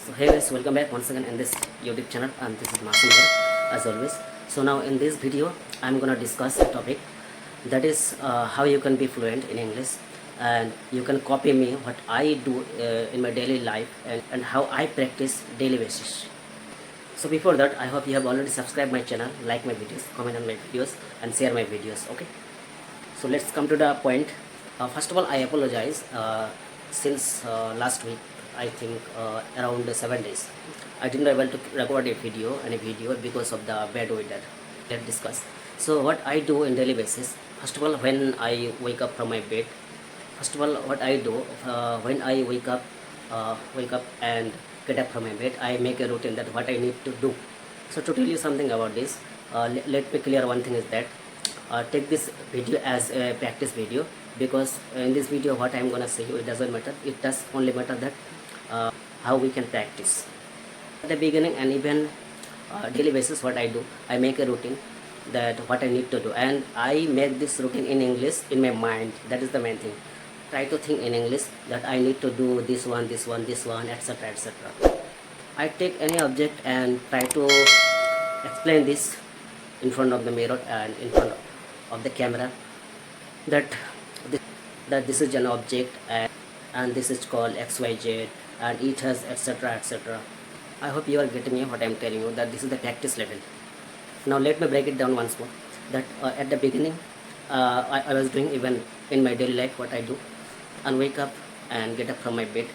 So hey guys, welcome back once again in this YouTube channel, and this is Masum here as always. So now in this video I'm gonna discuss a topic that is how you can be fluent in English and you can copy me what I do in my daily life and how I practice daily basis. So before that, I hope you have already subscribed my channel, like my videos, comment on my videos and share my videos. Okay, so let's come to the point. First of all, I apologize. Since last week, I think around 7 days, I didn't able to record any video because of the bad weather. Let's discuss. So what I do in daily basis. First of all, when I wake up from my bed, what I do when I wake up and get up from my bed, I make a routine that what I need to do. So to tell you something about this, let me clear one thing is that take this video as a practice video, because in this video what I am gonna say you, it doesn't matter. It does only matter that how we can practice at the beginning and even daily basis. What I do, I make a routine that what I need to do, and I make this routine in English in my mind. That is the main thing. Try to think in English that I need to do this one, etc., etc. I take any object and try to explain this in front of the mirror and in front of the camera that this is an object and this is called XYZ and it has etc., etc. I hope you are getting me what I am telling you, that this is the practice level. Now let me break it down once more. That at the beginning I was doing even in my daily life what I do, and wake up and get up from my bed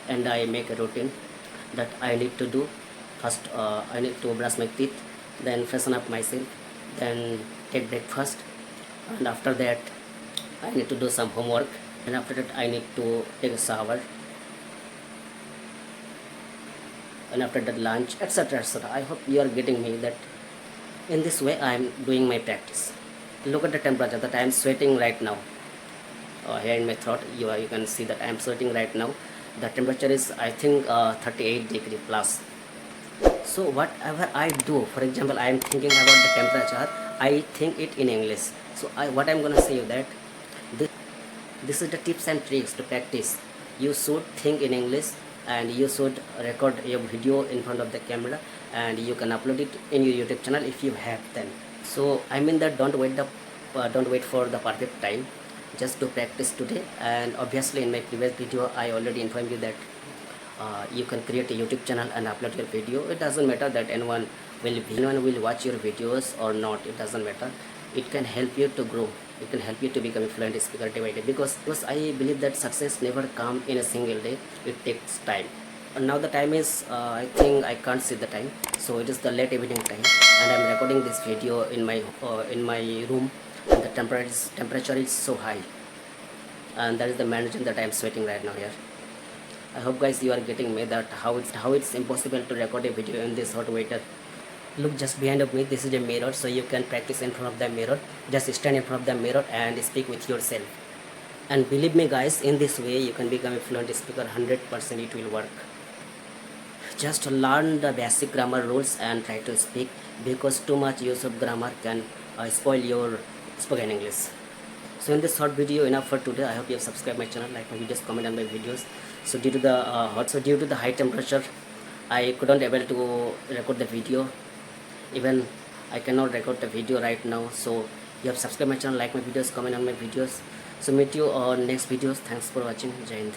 and I make a routine that I need to do. First I need to brush my teeth, then freshen up myself, then take breakfast, and after that I need to do some homework, and after that I need to take a shower, and after that lunch, etc., etc. I hope you are getting me that in this way I am doing my practice. Look at the temperature that I am sweating right now. Here in my throat you can see that I am sweating right now. The temperature is I think 38 degree plus. So whatever I do, for example, I am thinking about the temperature, I think it in English. So what I am gonna say you that this is the tips and tricks to practice. You should think in English and you should record your video in front of the camera, and you can upload it in your YouTube channel if you have then. So I mean that don't wait for the perfect time, just to practice today. And obviously in my previous video I already informed you that you can create a YouTube channel and upload your video. It doesn't matter that anyone will watch your videos or not. It doesn't matter. It can help you to grow. It can help you to become a fluent speaker day by day, because I believe that success never comes in a single day. It takes time. And now the time is I think I can't see the time, so it is the late evening time, and I'm recording this video in my room, and the temperature is so high, and that is the main reason that I am sweating right now here. I hope guys you are getting me that how it's impossible to record a video in this hot weather. Look just behind of me, this is a mirror, so you can practice in front of the mirror. Just stand in front of the mirror and speak with yourself, and believe me guys, in this way you can become a fluent speaker. 100% it will work. Just learn the basic grammar rules and try to speak, because too much use of grammar can spoil your spoken English. So in this short video enough for today. I hope you have subscribed my channel, like my videos, comment on my videos. So due to the high temperature, I couldn't able to record the video. Even I cannot record the video right now. So you have subscribed my channel, like my videos, comment on my videos. So meet you on next videos. Thanks for watching. Jai Hind.